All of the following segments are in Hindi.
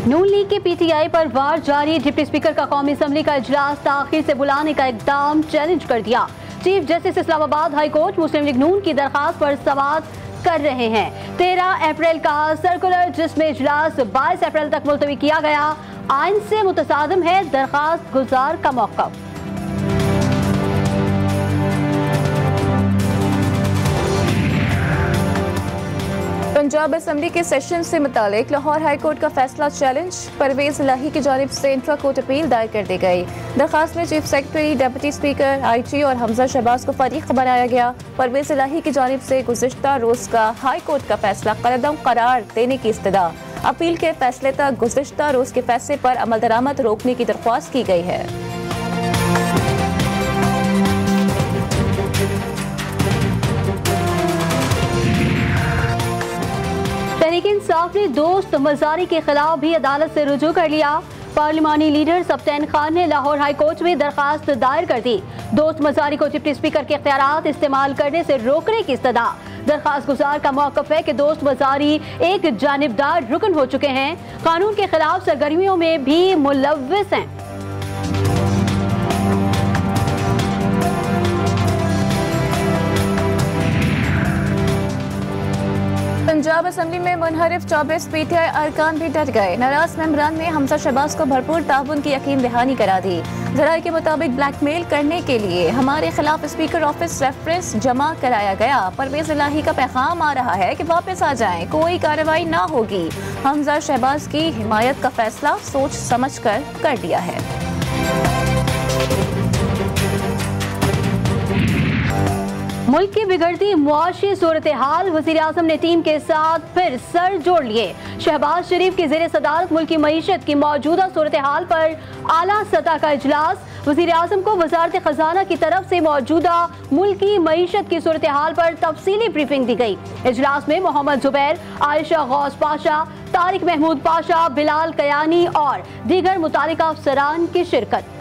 नून लीग के पीटीआई पर वार जारी। डिप्टी स्पीकर का कौमी असम्बली का इजलास ताखिर से बुलाने का इकदाम चैलेंज कर दिया। Chief justice Islamabad high court Muslim League Noon की दरखास्त पर समाअत कर रहे हैं। 13 अप्रैल का सर्कुलर जिसमें इजलास 22 अप्रैल तक मुलतवी किया गया आइन से मुतसादिम है। दरखास्त गुजार का मौक़िफ़। पंजाब असम्बली के सेशन से मुतालिक लाहौर हाई कोर्ट का फैसला चैलेंज। परवेज इलाही की जानिब से इंट्रा कोर्ट अपील दायर कर दी गई। दरखास्त में chief secretary, deputy speaker, IG और हमजा शहबाज को फरीक बनाया गया। परवेज इलाही की जानिब से गुज़िश्ता रोज का हाई कोर्ट का फैसला कलअदम करार देने की इस्तदा। अपील के फैसले तक गुज़िश्ता रोज के फैसले पर अमल दरामद रोकने की दरख्वास्त की गई है। तहरीक इंसाफ ने दोस्त मजारी के खिलाफ भी अदालत से रुजू कर लिया। पार्लिमानी लीडर सफ्तैन खान ने लाहौर हाई कोर्ट में दरखास्त दायर कर दी। दोस्त मजारी को डिप्टी स्पीकर के इख्तियारात इस्तेमाल करने से रोकने की इस्तदा। दरखास्त गुजार का मौक़िफ़ है कि दोस्त मजारी एक जानिबदार रुकन हो चुके हैं, कानून के खिलाफ सरगर्मियों में भी मुलव्विस हैं। पंजाब असम्बली में मुनहरिफ 24 पीटीआई अरकान भी डट गए। नाराज मेंबरान ने हमजा शहबाज को भरपूर ताउन की यकीन दहानी करा दी। जराये के मुताबिक ब्लैकमेल करने के लिए हमारे खिलाफ स्पीकर ऑफिस रेफरेंस जमा कराया गया। परवेज इलाही का पैगाम आ रहा है कि वापस आ जाएं, कोई कार्रवाई ना होगी। हमजा शहबाज की हिमायत का फैसला सोच समझ कर दिया है। मुल्क की बिगड़ती मुआशी सूरत हाल। वज़ीर आज़म ने टीम के साथ फिर सर जोड़ लिए। शहबाज शरीफ की ज़ेर सदारत मुल्क की मईशत की मौजूदा सूरत हाल पर आला सतह का इजलास। वज़ीर आज़म को वज़ारत खजाना की तरफ से मौजूदा मुल्क की मईशत की सूरत हाल पर तफसीली ब्रीफिंग दी गई। इजलास में मोहम्मद जुबैर, आयशा गौस पाशा, तारिक महमूद पाशा, बिलाल कयानी और दीगर मुतालिका अफसरान की शिरकत।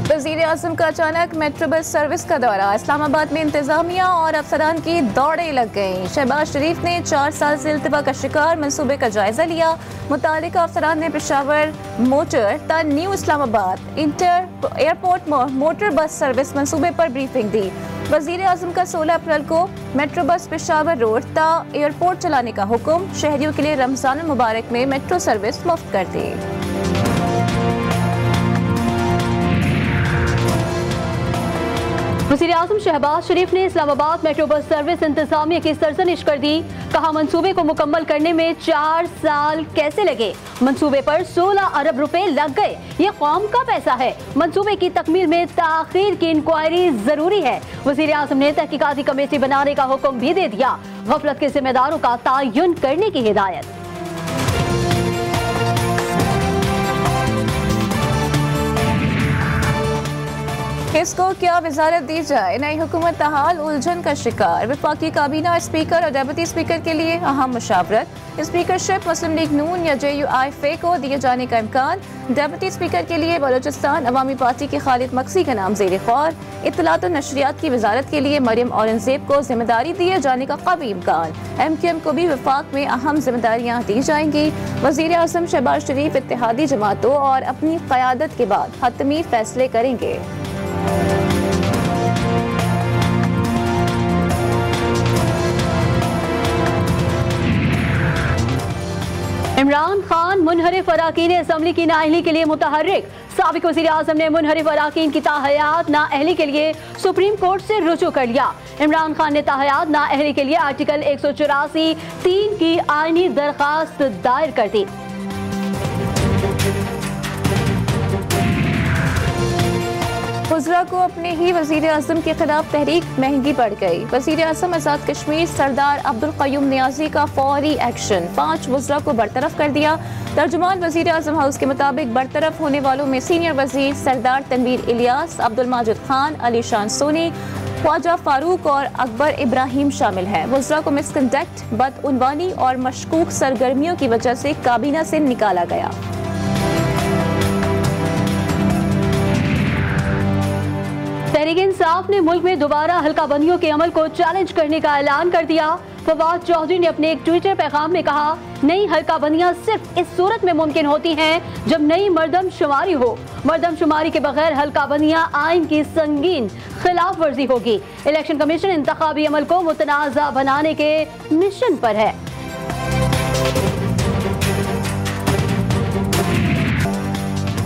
वज़ीर आज़म का अचानक मेट्रो बस सर्विस का दौरा। इस्लामाबाद में इंतजामिया और अफसरान की दौड़ें लग गईं। शहबाज शरीफ ने 4 साल से इल्तवा का शिकार मंसूबे का जायजा लिया। मुतालिका अफसरान ने पेशावर मोटर ता new Islamabad inter airport motor bus service मंसूबे पर ब्रीफिंग दी। वज़ीर आज़म का 16 अप्रैल को मेट्रो बस पेशावर रोड ता एयरपोर्ट चलाने का हुक्म। शहरियों के लिए रमज़ान मुबारक में मेट्रो सर्विस मुफ्त कर दी। वज़ीर आज़म शहबाज शरीफ ने इस्लामाबाद मेट्रो बस सर्विस इंतजामिया की सरजनिश कर दी। कहा, मंसूबे को मुकम्मल करने में 4 साल कैसे लगे? मंसूबे पर 16 अरब रुपए लग गए। ये कौम का पैसा है। मंसूबे की तकमील में ताखीर की इंक्वायरी जरूरी है। वज़ीर आज़म ने तहकीकाती कमेटी बनाने का हुक्म भी दे दिया। गफलत के जिम्मेदारों का तयन करने की हिदायत। किसको क्या वजारत दी जाए? नई हुकूमत हाल उलझन का शिकार। वफाकी काबीना स्पीकर और डिप्टी स्पीकर के लिए अहम मशावरत। स्पीकरशिप मुस्लिम लीग नून या JUI को दिए जाने का इम्कान। डिप्टी स्पीकर के लिए बलोचिस्तान अवामी पार्टी के खालिद मक्सी का नाम ज़ेर ग़ौर। इत्तलात और नशरियात की वजारत के लिए मरियम औरंगज़ेब को जिम्मेदारी दिए जाने का कवी इम्कान। MQM को भी वफाक में अहम जिम्मेदारियाँ दी जाएंगी। वज़ीर आज़म शहबाज शरीफ इत्तेहादी जमातों और अपनी क़यादत के बाद हतमी फैसले करेंगे। इमरान खान मुनहरिफ अराकीन असम्बली की नाअहली के लिए मुतहर्रिक। साबिक वज़ीर आज़म ने मुनहरिफ अराकीन की ताहयात नाअहली के लिए सुप्रीम कोर्ट से रुजू कर लिया। इमरान खान ने ताहयात नाअहली के लिए आर्टिकल 184(3) की आईनी दरखास्त दायर कर दी। हुज़रा को अपने ही वज़ीर आज़म के खिलाफ तहरीक महंगी पड़ गई। वज़ीर आज़म आज़ाद कश्मीर सरदार अब्दुल क़य्यूम नियाज़ी का फौरी एक्शन। 5 वज़रा को बरतरफ कर दिया। तर्जुमान वज़ीर आज़म हाउस के मुताबिक बरतरफ होने वालों में सीनियर वज़ीर सरदार तनवीर इलियास, अब्दुल माजिद खान, अली शान सोनी, ख्वाजा फारूक और अकबर इब्राहिम शामिल हैं। वज़रा को मिसकंडक्ट, बदउनवानी और मशकूक सरगर्मियों की वजह से काबीना से निकाला गया। तहरीक इंसाफ ने मुल्क में दोबारा हल्का बंदियों के अमल को चैलेंज करने का ऐलान कर दिया। फवाद चौधरी ने अपने एक ट्विटर पैगाम में कहा, नई हल्काबंदियां सिर्फ इस सूरत में मुमकिन होती हैं जब नई मर्दमशुमारी हो। मर्दमशुमारी के बगैर हल्काबंदियां आइन की संगीन खिलाफ वर्जी होगी। इलेक्शन कमीशन इंतखाबी अमल को मुतनाज़ा बनाने के मिशन पर है।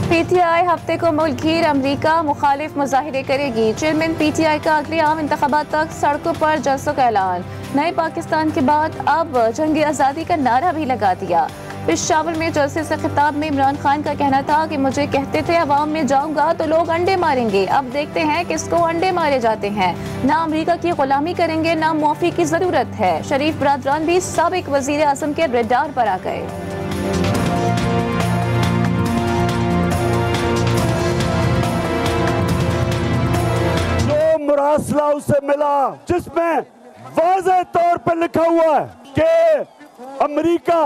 PTI हफ्ते को मुल्क घीर अमरीका मुखालिफ मुजाहिरे करेगी। चेयरमैन PTI का अगले आम इंतखाबात तक सड़कों पर जलसों का ऐलान। नए पाकिस्तान के बाद अब जंग आज़ादी का नारा भी लगा दिया। पेशावर में जलसे से खिताब में इमरान खान का कहना था कि मुझे कहते थे अवाम में जाऊंगा तो लोग अंडे मारेंगे। अब देखते हैं किसको अंडे मारे जाते हैं। ना अमरीका की गुलामी करेंगे, ना मुआफी की जरूरत है। शरीफ बरादरान भी साबिक वजीर आजम के रडार पर आ गए। मुरासला उसे मिला जिसमें वाज़ेह तौर पर लिखा हुआ है कि अमेरिका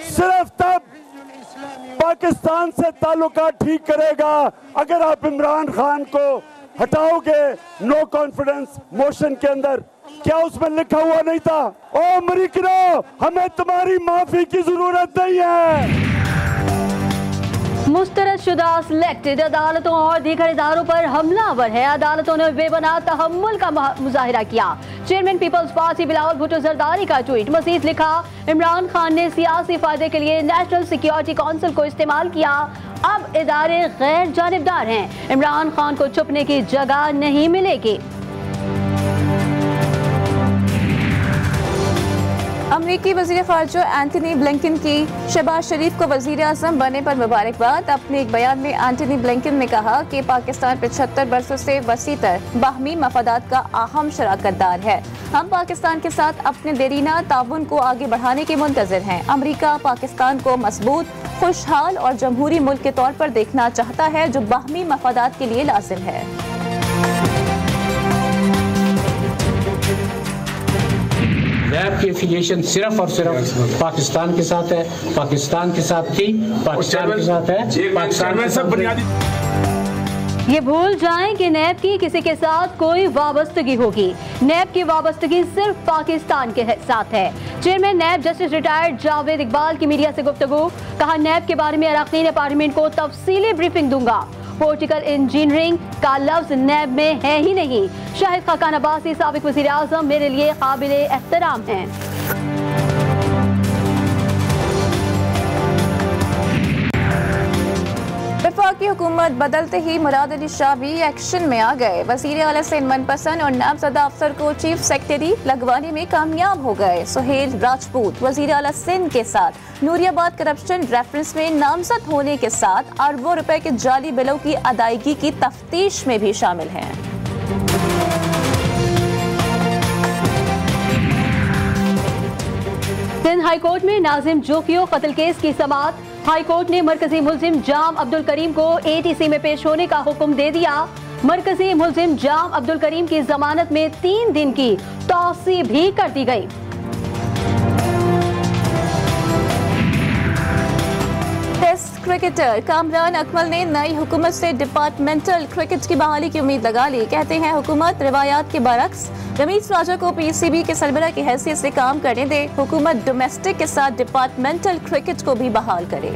सिर्फ तब पाकिस्तान से ताल्लुकात ठीक करेगा अगर आप इमरान खान को हटाओगे नो कॉन्फिडेंस मोशन के अंदर। क्या उसमें लिखा हुआ नहीं था, ओ अमेरिकनों हमें तुम्हारी माफी की जरूरत नहीं है। मुस्तरदशुदा सिलेक्टेड अदालतों और दीगर इदारों पर हमलावर है। अदालतों ने बेबना तहम्मुल का मुजाहिरा किया। Chairman Peoples Party Bilawal Bhutto Zardari का ट्वीट। मजीद लिखा, इमरान खान ने सियासी फायदे के लिए नेशनल सिक्योरिटी काउंसिल को इस्तेमाल किया। अब इदारे गैर जानिबदार हैं। इमरान खान को छुपने की जगह नहीं मिलेगी। अमरीकी वज़ीर ख़ारजा एंटनी ब्लिंकन की शहबाज शरीफ को वज़ीर आज़म बनने पर मुबारकबाद। अपने एक बयान में एंटनी ब्लिंकन ने कहा कि पाकिस्तान 75 बरसों से वसीतर बाहमी मफादात का अहम शराकतदार है। हम पाकिस्तान के साथ अपने देरीना ताउन को आगे बढ़ाने के मुंतज़िर हैं। अमरीका पाकिस्तान को मजबूत, खुशहाल और जमहूरी मुल्क के तौर पर देखना चाहता है जो बाहमी मफादात के लिए लाजिम है। नैब की एफिलिएशन सिर्फ और सिर्फ पाकिस्तान के साथ है, पाकिस्तान के साथ थी, पाकिस्तान के साथ है, पाकिस्तान में सब बुनियादी। ये भूल जाएं कि नैब की किसी के साथ कोई वाबस्तगी होगी। नैब की वाबस्तगी सिर्फ पाकिस्तान के साथ है। Chairman NAB justice retired Javed Iqbal की मीडिया से गुफ्तगू। कहा, नैब के बारे में अरकान पार्लियामेंट को तफसीली ब्रीफिंग दूंगा। पोलिटिकल इंजीनियरिंग का लफ्ज नैब में है ही नहीं। शाहिद खाकान अब्बासी साबिक वज़ीर आज़म मेरे लिए काबिले एहतराम हैं। वफाकी हुकूमत बदलते ही मुराद अली शाह भी एक्शन में आ गए। वज़ीर आला से मनपसंद और नामज़दा अफसर को चीफ सेक्रेटरी लगवाने में कामयाब हो गए। सुहेल राजपूत वज़ीर आला सिंध के साथ नूरियाबाद करप्शन रेफरेंस में नामजद होने के साथ अरबों रुपए के जाली बिलों की अदायगी की तफ्तीश में भी शामिल हैं। सिंध हाईकोर्ट में नाजिम जोकियो कत्ल केस की समाअत। हाईकोर्ट ने मरकजी मुल्जिम जाम अब्दुल करीम को ATC में पेश होने का हुक्म दे दिया। मरकजी मुल्जिम जाम अब्दुल करीम की जमानत में 3 दिन की तौसी भी कर दी गई। टेस्ट क्रिकेटर कामरान अकमल ने नई हुकूमत से डिपार्टमेंटल क्रिकेट की बहाली की उम्मीद लगा ली। कहते हैं हुकूमत रिवायात के बरक्स रमीज राजा को PCB के सरबराह की हैसियत से काम करने दे। हुकूमत डोमेस्टिक के साथ डिपार्टमेंटल क्रिकेट को भी बहाल करे।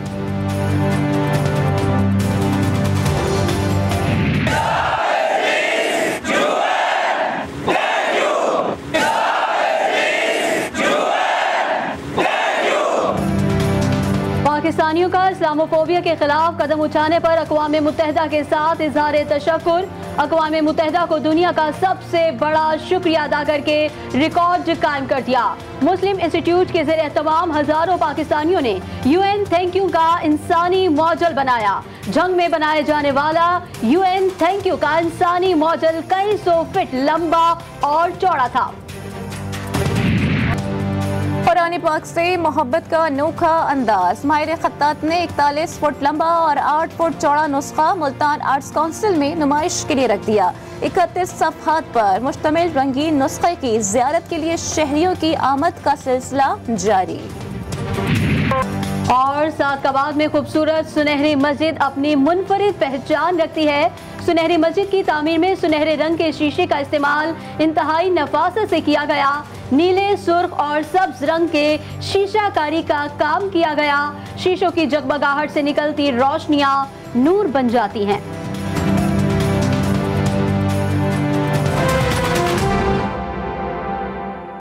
पाकिस्तानियों का इस्लामोफोबिया के खिलाफ कदम उठाने पर अक़वाम मुत्तहिदा के साथ इज़हार तशक्कुर। अक़वाम मुत्तहिदा को दुनिया का सबसे बड़ा शुक्रिया अदा करके रिकॉर्ड कायम कर दिया। मुस्लिम इंस्टीट्यूट के ज़रिए तमाम हजारों पाकिस्तानियों ने UN थैंक यू का इंसानी मॉडल बनाया। जंग में बनाए जाने वाला UN थैंक यू का इंसानी मॉडल कई 100 फीट लंबा और चौड़ा था। कुरान पाक से मोहब्बत का अनोखा अंदाज। माहिर खत्तात ने 41 फुट लंबा और 8 फुट चौड़ा नुस्खा मुल्तान आर्ट्स काउंसिल में नुमाइश के लिए रख दिया। 31 सफ़हात पर मुश्तमिल रंगीन नुस्खे की ज़ियारत के लिए शहरियों की आमद का सिलसिला जारी। और सादकाबाद में खूबसूरत सुनहरी मस्जिद अपनी मुनफरिद पहचान रखती है। सुनहरी मस्जिद की तामीर में सुनहरे रंग के शीशे का इस्तेमाल इंतहाई नफासत से किया गया। नीले, सुर्ख और सब्ज रंग के शीशाकारी का काम किया गया। शीशों की जगमगाहट से निकलती रोशनियां नूर बन जाती हैं।